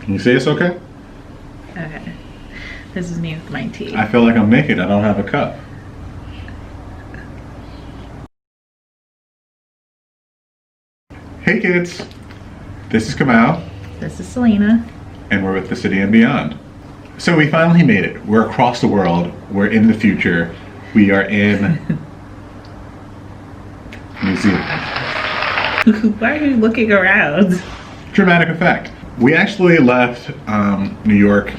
Can you say it's okay? Okay. This is me with my tea. I feel like I'm naked. I don't have a cup. Hey kids, this is Kamal. This is Selena. And we're with The City and Beyond. So we finally made it. We're across the world. We're in the future. We are in New Zealand. Why are you looking around? Dramatic effect. We actually left New York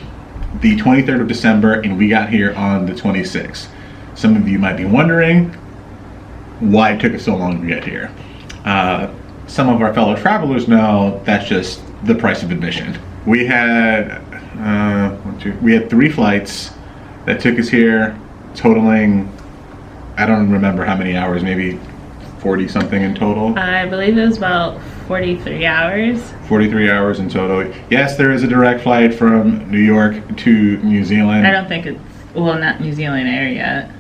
the 23rd of December and we got here on the 26th. Some of you might be wondering why it took us so long to get here. Some of our fellow travelers know that's just the price of admission. We had 3 flights that took us here, totaling, I don't remember how many hours, maybe 40 something in total. I believe it was about 43 hours. 43 hours in total. Yes, there is a direct flight from New York to New Zealand. I don't think it's, well, not New Zealand Air yet.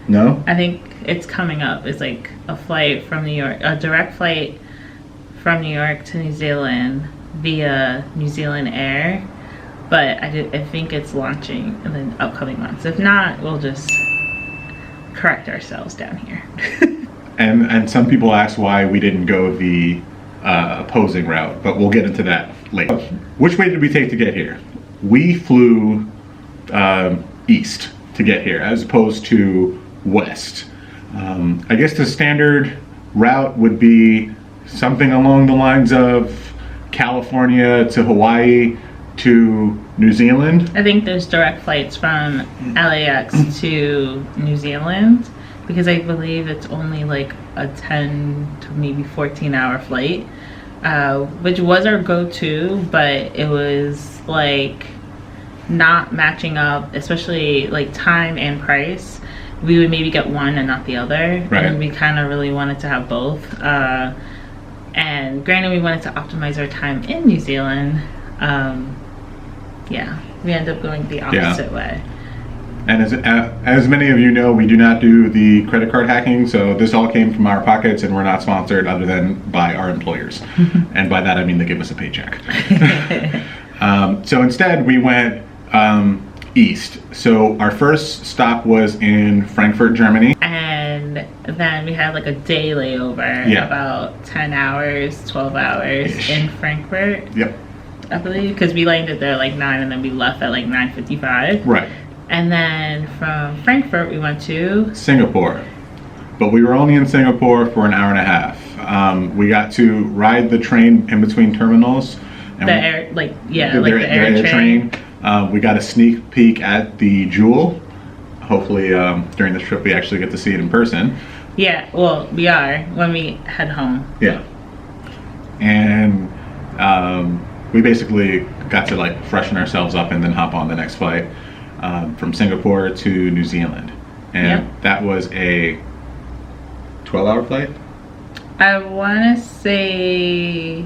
No? I think it's coming up. It's like a flight from New York, a direct flight from New York to New Zealand via New Zealand Air, but I think it's launching in the upcoming months. If not, we'll just correct ourselves down here. And some people ask why we didn't go the opposing route, but we'll get into that later. Which way did we take to get here? We flew east to get here as opposed to west. I guess the standard route would be something along the lines of California to Hawaii to New Zealand. I think there's direct flights from LAX to New Zealand because I believe it's only like a 10 to maybe 14-hour flight, which was our go-to, but it was like not matching up, especially like time and price. We would maybe get one and not the other, right. And we kind of really wanted to have both. And granted, we wanted to optimize our time in New Zealand. Yeah, we ended up going the opposite way. And as many of you know, we do not do the credit card hacking, so this all came from our pockets and we're not sponsored other than by our employers. And by that I mean they give us a paycheck. So instead we went east. So our first stop was in Frankfurt, Germany. And then we had like a day layover, about 10 hours, 12 hours in Frankfurt. Yep. I believe, because we landed there like 9 and then we left at like 9:55. Right. And then from Frankfurt we went to Singapore. But we were only in Singapore for an hour and a half. We got to ride the train in between terminals. And the air train. We got a sneak peek at the Jewel. Hopefully during this trip we actually get to see it in person. Yeah, well, we are when we head home. Yeah. And we basically got to like freshen ourselves up and then hop on the next flight from Singapore to New Zealand. And that was a 12-hour flight? I want to say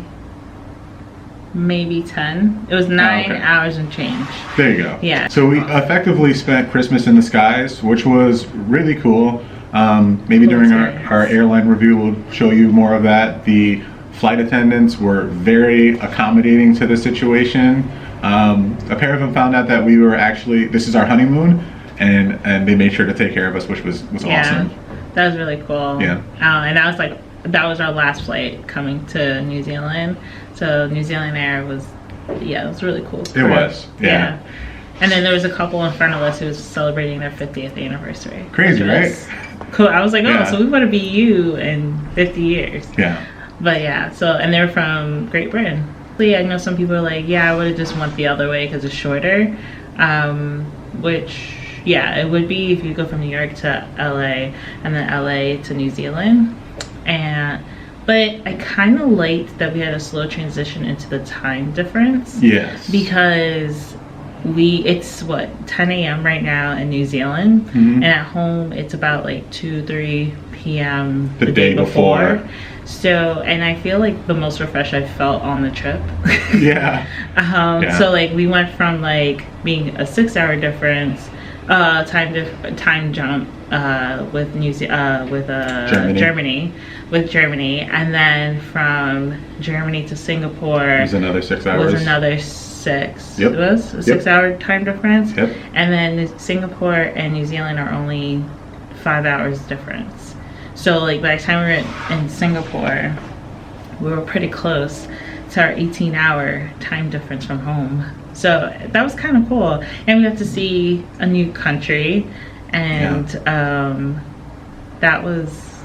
maybe 10. It was 9 hours and change. There you go. Yeah. So we effectively spent Christmas in the skies, which was really cool. Maybe during our airline review we'll show you more of that. The flight attendants were very accommodating to the situation. A pair of them found out that we were actually, this is our honeymoon, and they made sure to take care of us, which was awesome. That was really cool. Yeah. And that was our last flight coming to New Zealand. So New Zealand Air was, it was really cool. It was, yeah. And then there was a couple in front of us who was celebrating their 50th anniversary. Crazy, right? Cool. I was like, so we want to be you in 50 years. Yeah. But yeah, and they're from Great Britain. I know some people are like, I would have just went the other way because it's shorter. Which, it would be if you go from New York to LA and then LA to New Zealand. But I kind of liked that we had a slow transition into the time difference. Yes. Because it's what, 10 a.m. right now in New Zealand, and at home it's about like 2-3 p.m. the day before. So, and I feel like the most refreshed I felt on the trip. So like we went from like being a 6-hour difference, time jump with Germany, and then from Germany to Singapore was another 6 hours. Was another 6. Yep. It was a Yep. 6-hour time difference. Yep. And then Singapore and New Zealand are only 5 hours difference. So like by the time we were in Singapore, we were pretty close to our 18-hour time difference from home. So that was kind of cool. And we got to see a new country, and that was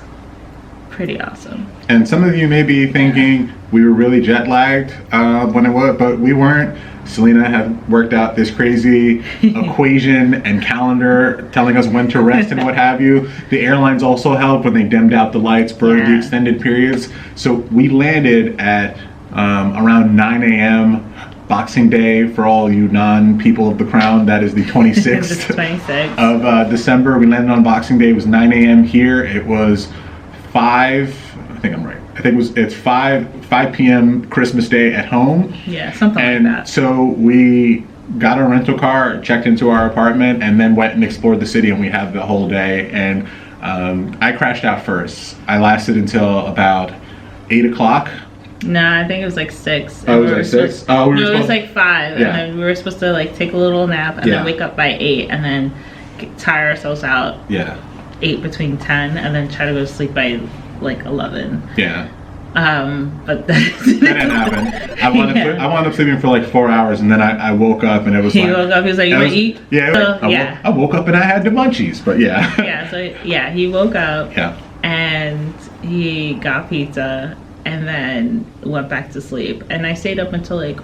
pretty awesome. And some of you may be thinking we were really jet lagged when it was, but we weren't. Selena had worked out this crazy equation and calendar telling us when to rest and what have you. The airlines also helped when they dimmed out the lights for the extended periods. So we landed at around 9 a.m. Boxing Day for all you non-people of the crown. That is the 26th 26th. of December. We landed on Boxing Day. It was 9 a.m. here. It was 5, I think I'm right. I think it's 5 p.m. Christmas Day at home. Yeah, something And like that. so we got a rental car, checked into our apartment, and then went and explored the city, and we had the whole day. And I crashed out first. I lasted until about 8 o'clock. No, I think it was like 6. Oh, it was like 6? Oh, no, it was like 5. Yeah. And then we were supposed to like take a little nap and then wake up by 8 and then tire ourselves out. Yeah. 8 between 10 and then try to go to sleep by like 11. Yeah. But That didn't happen. I wound up sleeping for like 4 hours, and then I woke up, and it was he like... woke up, he was like, you want to eat? Yeah, I woke up and I had the munchies, but yeah. Yeah, so yeah, he woke up Yeah. and he got pizza and then went back to sleep. And I stayed up until like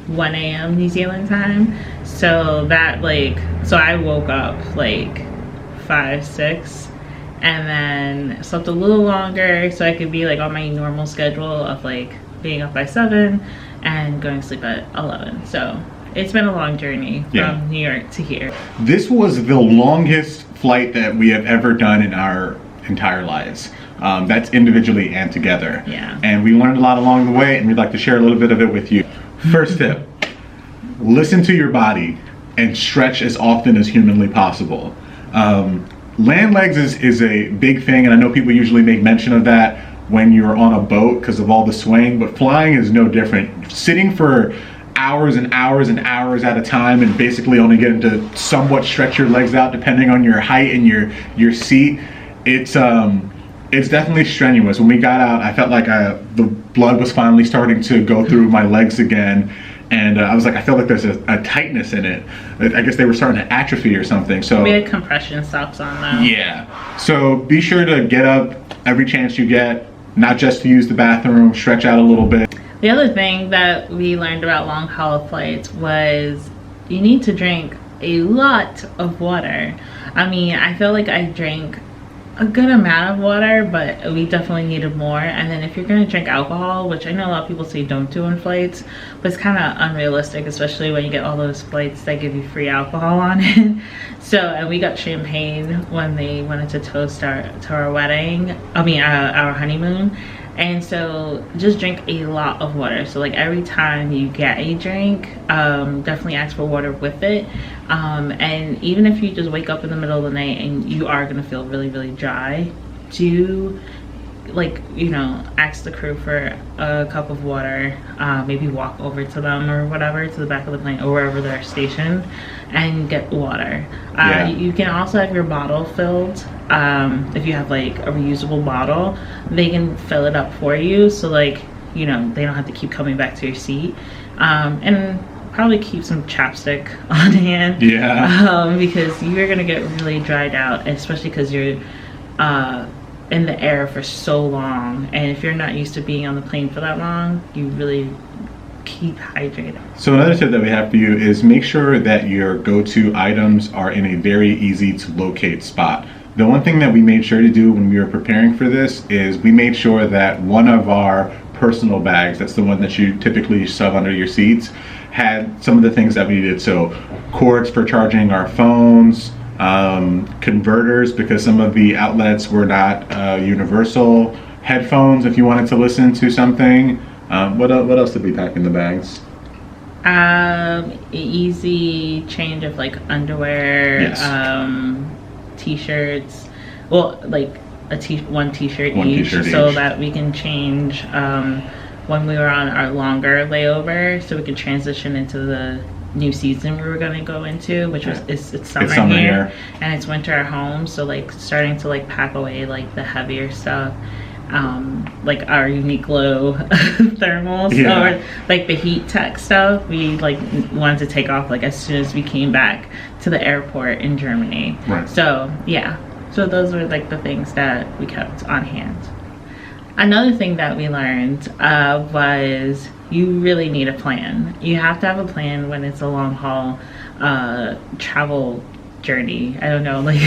1 a.m. New Zealand time. So that so I woke up like 5, 6 and then slept a little longer so I could be like on my normal schedule of like being up by 7 and going to sleep at 11. So it's been a long journey from New York to here. This was the longest flight that we have ever done in our entire lives. That's individually and together. Yeah. And we learned a lot along the way, and we'd like to share a little bit of it with you. First tip, listen to your body and stretch as often as humanly possible. Land legs is a big thing, and I know people usually make mention of that when you're on a boat because of all the swaying, but flying is no different. Sitting for hours and hours and hours at a time and basically only getting to somewhat stretch your legs out depending on your height and your seat, it's definitely strenuous. When we got out, I felt like the blood was finally starting to go through my legs again. And I was like, I feel like there's a tightness in it. I guess they were starting to atrophy or something. So we had compression socks on though. Yeah. So be sure to get up every chance you get, not just to use the bathroom, stretch out a little bit. The other thing that we learned about long haul flights was you need to drink a lot of water. I mean, I feel like I drank a good amount of water, but we definitely needed more. And then if you're going to drink alcohol, which I know a lot of people say don't do on flights, but it's kind of unrealistic, especially when you get all those flights that give you free alcohol on it. So, and we got champagne when they wanted to toast our wedding, our honeymoon. And so just drink a lot of water. So like every time you get a drink, definitely ask for water with it. And even if you just wake up in the middle of the night and you are gonna feel really, really dry, do ask the crew for a cup of water, maybe walk over to them or whatever, to the back of the plane or wherever they're stationed and get water. You can also have your bottle filled. If you have like a reusable bottle, they can fill it up for you, so they don't have to keep coming back to your seat. And probably keep some chapstick on hand, because you're gonna get really dried out, especially because you're in the air for so long, and if you're not used to being on the plane for that long, you really keep hydrated. So another tip that we have for you is make sure that your go-to items are in a very easy to locate spot. The one thing that we made sure to do when we were preparing for this is we made sure that one of our personal bags, that's the one that you typically shove under your seats, had some of the things that we needed. So cords for charging our phones, converters because some of the outlets were not universal, headphones if you wanted to listen to something. What else did we pack in the bags? Easy change of like underwear, yes. T-shirts, well, like one t-shirt each, so that we can change when we were on our longer layover, so we could transition into the new season we were going to go into, which was it's summer here and it's winter at home. So like starting to like pack away like the heavier stuff, like our Uniqlo thermals or like the heat tech stuff, we like wanted to take off like as soon as we came back to the airport in Germany. So yeah, so those were like the things that we kept on hand. Another thing that we learned was you really need a plan. You have to have a plan when it's a long haul travel journey. I don't know, like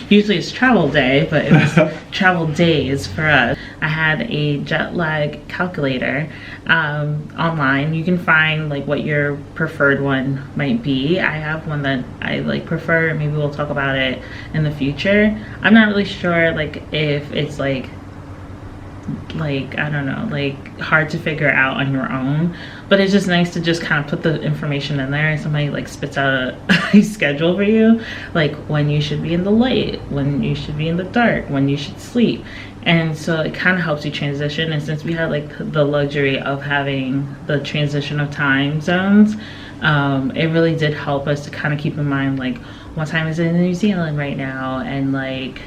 usually it's travel day, but it was travel days for us. I had a jet lag calculator online. You can find like what your preferred one might be. I have one that I like prefer. Maybe we'll talk about it in the future. I'm not really sure like if it's like I don't know, like hard to figure out on your own, but it's just nice to just kind of put the information in there and somebody like spits out a schedule for you, like when you should be in the light, when you should be in the dark, when you should sleep. And so it kind of helps you transition. And since we had like the luxury of having the transition of time zones, it really did help us to kind of keep in mind like what time is it in New Zealand right now, and like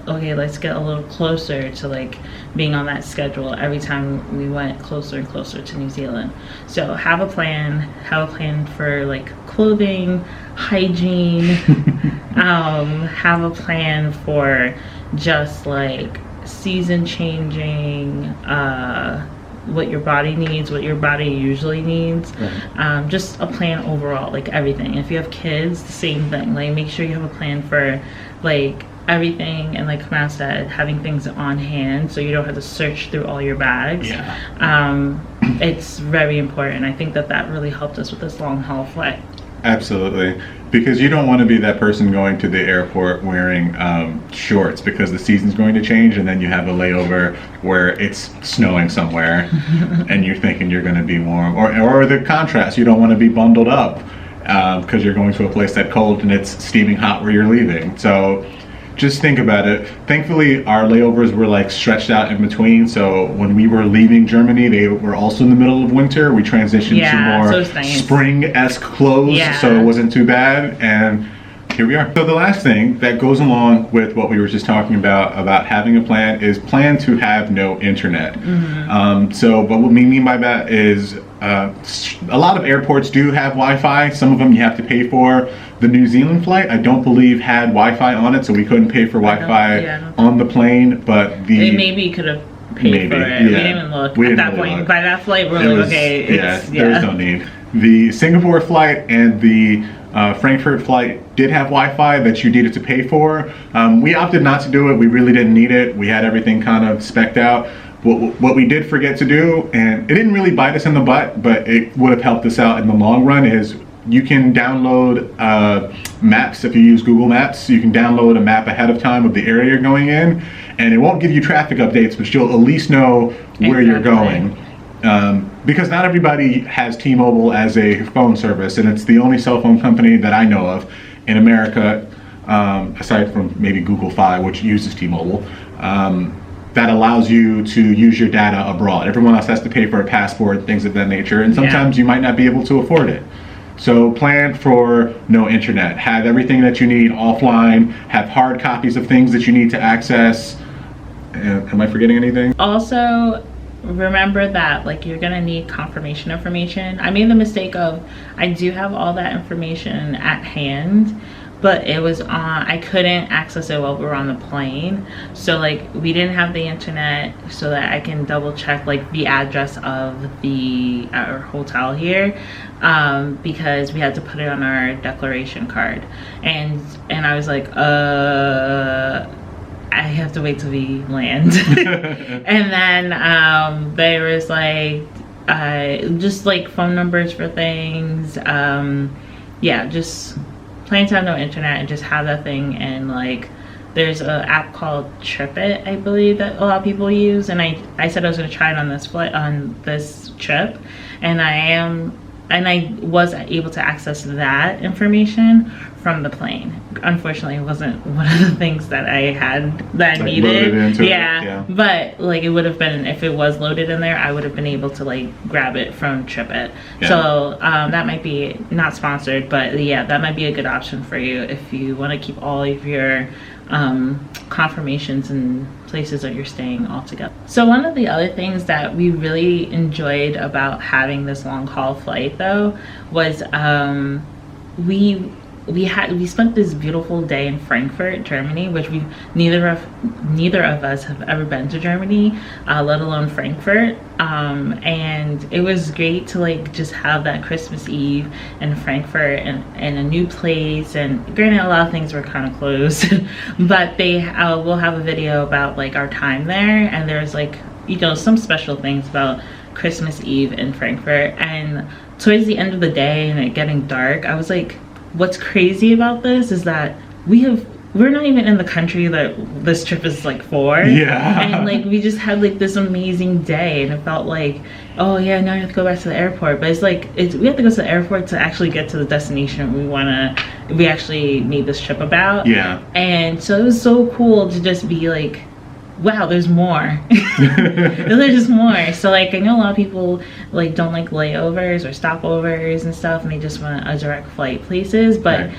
okay, let's get a little closer to like being on that schedule every time we went closer and closer to New Zealand. So have a plan for like clothing, hygiene, have a plan for just like season changing, what your body needs, what your body usually needs, just a plan overall, like everything. If you have kids, the same thing, like make sure you have a plan for like everything, and like Kamal said, having things on hand so you don't have to search through all your bags. It's very important. I think that really helped us with this long haul flight. Absolutely, because you don't want to be that person going to the airport wearing shorts because the season's going to change, and then you have a layover where it's snowing somewhere and you're thinking you're going to be warm, or the contrast, you don't want to be bundled up because you're going to a place that's cold and it's steaming hot where you're leaving. So just think about it. Thankfully, our layovers were like stretched out in between. So when we were leaving Germany, they were also in the middle of winter. We transitioned to more spring-esque clothes, so it wasn't too bad. And here we are. So the last thing that goes along with what we were just talking about having a plan, is plan to have no internet. So what we mean by that is a lot of airports do have Wi-Fi. Some of them you have to pay for. The New Zealand flight, I don't believe, had Wi-Fi on it, so we couldn't pay for Wi-Fi on the plane. But they maybe could have paid for it. We didn't even look at that point. By that flight, we're like, okay, there's no need. The Singapore flight and the Frankfurt flight did have Wi-Fi that you needed to pay for. We opted not to do it. We really didn't need it. We had everything kind of spec'd out. What we did forget to do, and it didn't really bite us in the butt, but it would have helped us out in the long run, is you can download maps. If you use Google Maps, you can download a map ahead of time of the area you're going in, and it won't give you traffic updates, but you'll at least know where you're going. Because not everybody has T-Mobile as a phone service, and it's the only cell phone company that I know of in America, aside from maybe Google Fi, which uses T-Mobile, that allows you to use your data abroad. Everyone else has to pay for a passport, things of that nature, and sometimes you might not be able to afford it. So plan for no internet. Have everything that you need offline. Have hard copies of things that you need to access. Am I forgetting anything? Also, remember that like you're gonna need confirmation information. I made the mistake of, I do have all that information at hand, but it was on, I couldn't access it while we were on the plane. So like we didn't have the internet so that I can double check like the address of our hotel here, because we had to put it on our declaration card. And I was like, I have to wait till we land. And then there was like just like phone numbers for things. Just plan to have no internet and just have that thing. And like there's an app called TripIt, I believe, that a lot of people use, and I said I was going to try it on this flight, on this trip, and I was able to access that information from the plane. Unfortunately, it wasn't one of the things that I Like needed. loaded into it, Yeah. yeah. But like it would have been, if it was loaded in there, I would have been able to like grab it from TripIt. Yeah. So that might be not sponsored, but yeah, that might be a good option for you if you want to keep all of your confirmations and places that you're staying all together. So one of the other things that we really enjoyed about having this long haul flight though was we spent this beautiful day in Frankfurt, Germany, which neither of us have ever been to Germany, let alone Frankfurt. And it was great to like just have that Christmas Eve in Frankfurt and a new place. And granted, a lot of things were kind of closed, but we'll have a video about like our time there. And there's like, you know, some special things about Christmas Eve in Frankfurt. And towards the end of the day and it getting dark, I was like, what's crazy about this is that we're not even in the country that this trip is like for. Yeah. And like we just had like this amazing day and it felt like, oh yeah, now you have to go back to the airport. But it's like we have to go to the airport to actually get to the destination we actually made this trip about. Yeah. And so it was so cool to just be like, wow, there's more. There's just more. So like I know a lot of people like don't like layovers or stopovers and stuff, and they just want a direct flight places, but Right.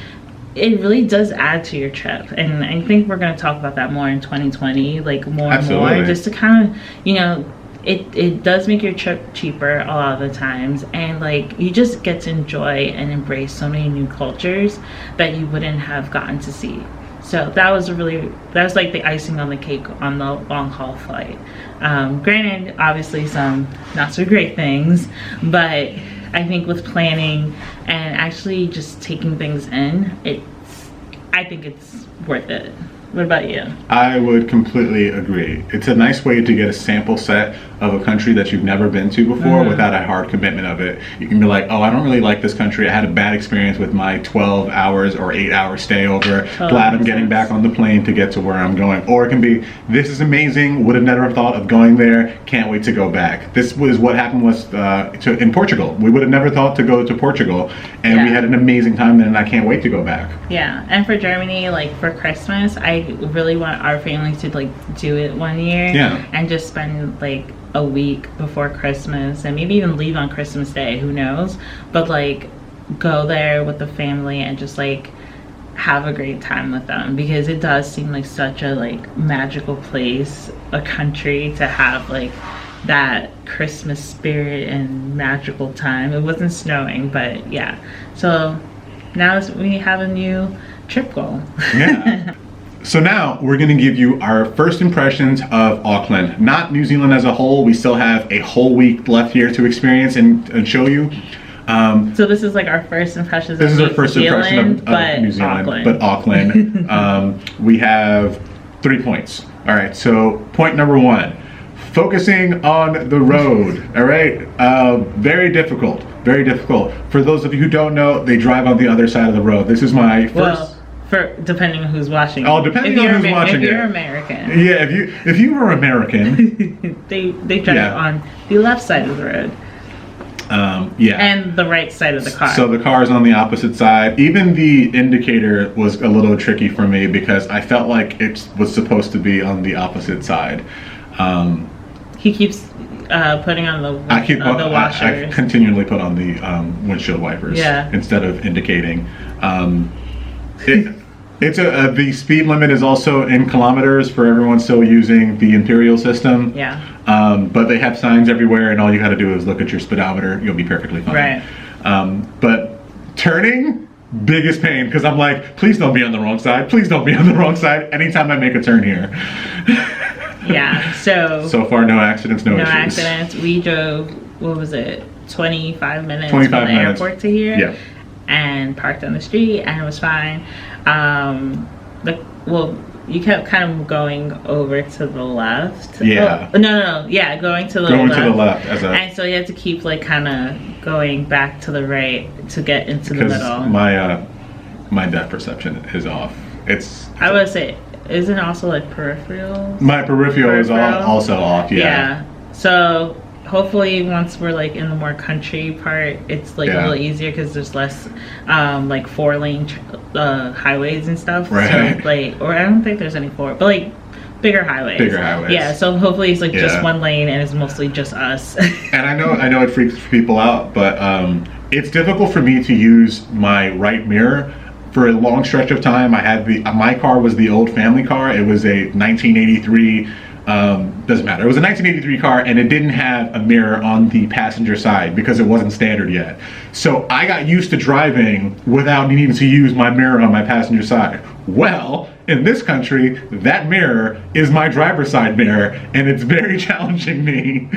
it really does add to your trip. And I think we're going to talk about that more in 2020, like more Absolutely. and more, just to kind of, you know, it does make your trip cheaper a lot of the times, and like you just get to enjoy and embrace so many new cultures that you wouldn't have gotten to see. So that was like the icing on the cake on the long haul flight. Granted, obviously some not so great things, but I think with planning and actually just taking things in, I think it's worth it. What about you? I would completely agree. It's a nice way to get a sample set of a country that you've never been to before without a hard commitment of it. You can be like, oh, I don't really like this country. I had a bad experience with my 12 hours or 8 hour stay over. Glad I'm getting back on the plane to get to where I'm going. Or it can be, this is amazing. Would have never thought of going there. Can't wait to go back. This was what happened with in Portugal. We would have never thought to go to Portugal, and we had an amazing time there, and I can't wait to go back. Yeah, and for Germany, like for Christmas, I really want our family to like do it one year. Yeah. And just spend like a week before Christmas, and maybe even leave on Christmas Day, who knows, but like go there with the family and just like have a great time with them, because it does seem like such a like magical place, a country to have like that Christmas spirit and magical time. It wasn't snowing, but yeah, so now we have a new trip goal. Yeah. So now we're going to give you our first impressions of Auckland, not New Zealand as a whole. We still have a whole week left here to experience and show you. So this is like our first impressions. This of is our first impression of New Zealand, but Auckland. We have 3 points. All right. So point number 1, focusing on the road. All right. Very difficult. Very difficult. For those of you who don't know, they drive on the other side of the road. This is my first. Well, depending on who's watching. Oh, depending on who's watching if it. you're American. Yeah, if you were American, they drive on the left side of the road. Yeah. And the right side of the car. So the car is on the opposite side. Even the indicator was a little tricky for me because I felt like it was supposed to be on the opposite side. He keeps putting on the washers. I continually put on the windshield wipers instead of indicating. The speed limit is also in kilometers for everyone still using the imperial system. Yeah. But they have signs everywhere, and all you got to do is look at your speedometer. You'll be perfectly fine. Right. But turning, biggest pain, because I'm like, please don't be on the wrong side. Please don't be on the wrong side. Anytime I make a turn here. Yeah. So far, no accidents, no issues. No accidents. We drove. What was it? 25 minutes 25 from the minutes. airport to here. Yeah. And parked on the street, and it was fine. You kept kind of going over to the left. Yeah. Oh, no. Yeah, going to the Going left. to the left And so you had to keep like kind of going back to the right to get into the middle. My depth perception is off. I would say, isn't it also like peripheral? My peripheral is also off. Yeah. So hopefully once we're like in the more country part, it's like a little easier because there's less like 4-lane highways and stuff. Right. So like, or I don't think there's any 4, but like bigger highways. Yeah, so hopefully it's like just 1 lane and it's mostly just us. And I know it freaks people out, but it's difficult for me to use my right mirror. For a long stretch of time, I had my car was the old family car. It was a 1983, doesn't matter. It was a 1983 car, and it didn't have a mirror on the passenger side because it wasn't standard yet. So I got used to driving without needing to use my mirror on my passenger side. Well, in this country, that mirror is my driver's side mirror, and it's very challenging me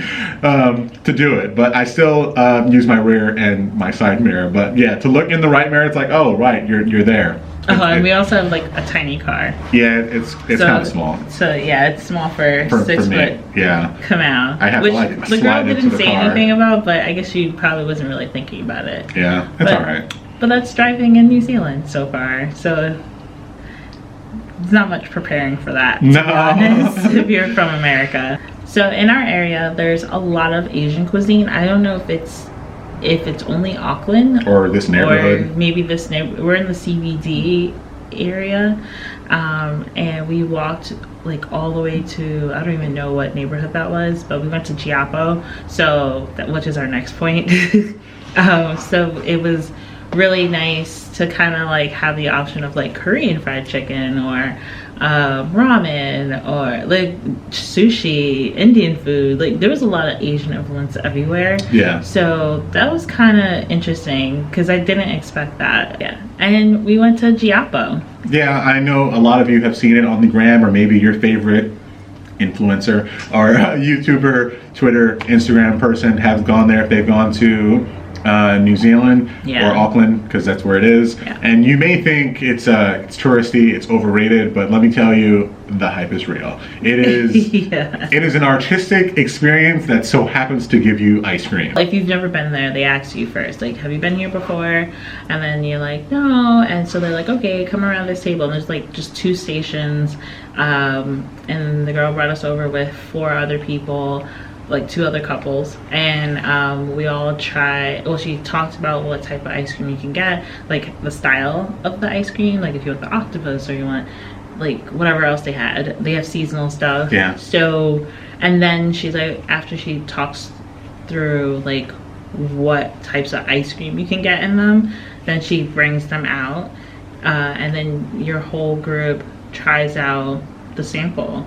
to do it. But I still use my rear and my side mirror. But yeah, to look in the right mirror, it's like, oh, right, you're there. And we also have like a tiny car. Yeah, it's kind of small. So yeah, it's small for 6 me. foot. Yeah. Come out. I have which to like the girl didn't say car. anything about, but I guess she probably wasn't really thinking about it. Yeah, it's all right. But that's driving in New Zealand so far. So there's not much preparing for that, to be honest, if you're from America. So in our area, there's a lot of Asian cuisine. I don't know if it's only Auckland or this neighborhood, or maybe this neighborhood. We're in the CBD area, and we walked like all the way to, I don't even know what neighborhood that was, but we went to Giapo, which is our next point. So it was really nice to kind of like have the option of like Korean fried chicken or ramen or like sushi, Indian food. Like there was a lot of Asian influence everywhere. Yeah. So that was kind of interesting because I didn't expect that. Yeah. And we went to Giapo. Yeah, I know a lot of you have seen it on the gram, or maybe your favorite influencer or YouTuber, Twitter, Instagram person have gone there if they've gone to New Zealand or Auckland, because that's where it is. Yeah. And you may think it's touristy, it's overrated, but let me tell you, the hype is real. It is it is an artistic experience that so happens to give you ice cream. If you've never been there, they ask you first, like, have you been here before? And then you're like, no. And so they're like, okay, come around this table. And there's like just 2 stations. And the girl brought us over with 4 other people, like 2 other couples, and we all she talked about what type of ice cream you can get, like the style of the ice cream, like if you want the octopus or you want like whatever else they have seasonal stuff. Yeah. So, and then she's like, after she talks through like what types of ice cream you can get in them, then she brings them out, and then your whole group tries out the sample.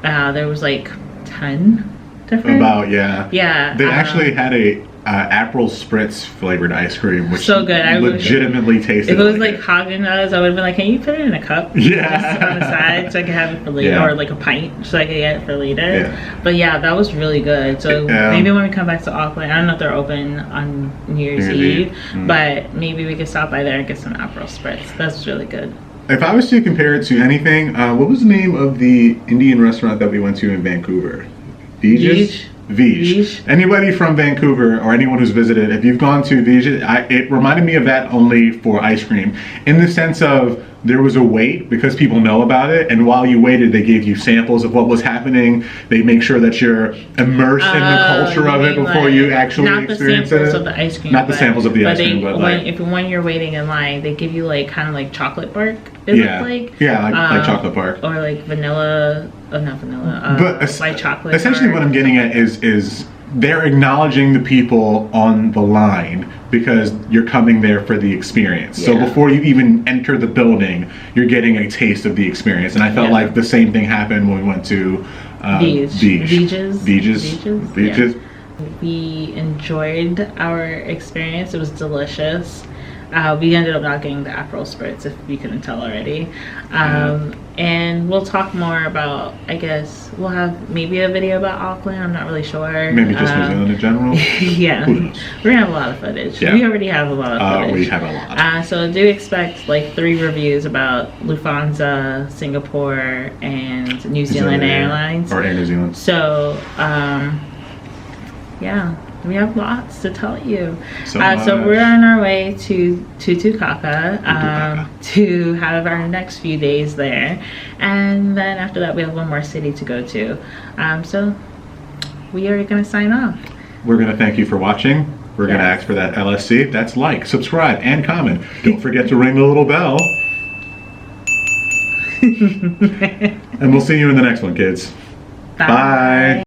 There was like 10 different. Yeah. They actually had a April Spritz flavored ice cream, which so good. I legitimately tasted. If it was like Haagen-Dazs, I would have been like, "Can you put it in a cup? Yeah, just on the side, so I could have it for later, or like a pint, so I could get it for later." Yeah. But yeah, that was really good. So maybe when we come back to Auckland, I don't know if they're open on New Year's Eve, but maybe we could stop by there and get some April Spritz. That's really good. If I was to compare it to anything, what was the name of the Indian restaurant that we went to in Vancouver? Vij. Anybody from Vancouver or anyone who's visited, if you've gone to Vij, it reminded me of that only for ice cream, in the sense of there was a wait because people know about it, and while you waited, they gave you samples of what was happening. They make sure that you're immersed in the culture of it before you actually experience it. Not the samples of the ice cream. Not the samples of the ice cream, but like when you're waiting in line, they give you like kind of like chocolate bark. Like chocolate bark or like vanilla. Oh, not vanilla. But white chocolate. Essentially, what I'm getting at is they're acknowledging the people on the line because you're coming there for the experience. So before you even enter the building, you're getting a taste of the experience. And I felt like the same thing happened when we went to Vij's. We enjoyed our experience. It was delicious. We ended up not getting the April Spritz, if you couldn't tell already. And we'll talk more about, I guess, we'll have maybe a video about Auckland. I'm not really sure. Maybe just New Zealand in general? Yeah. We're going to have a lot of footage. Yeah. We already have a lot of footage. We have a lot. So do expect like 3 reviews about Lufthansa, Singapore, and New Zealand Airlines. Or Air New Zealand. So, yeah. We have lots to tell you. So we're on our way to Tutukaka to have our next few days there. And then after that, we have one more city to go to. So we are going to sign off. we're going to thank you for watching. We're going to Yes. ask for that LSC. That's like, subscribe, and comment. Don't forget to ring the little bell. And we'll see you in the next one, kids. Bye.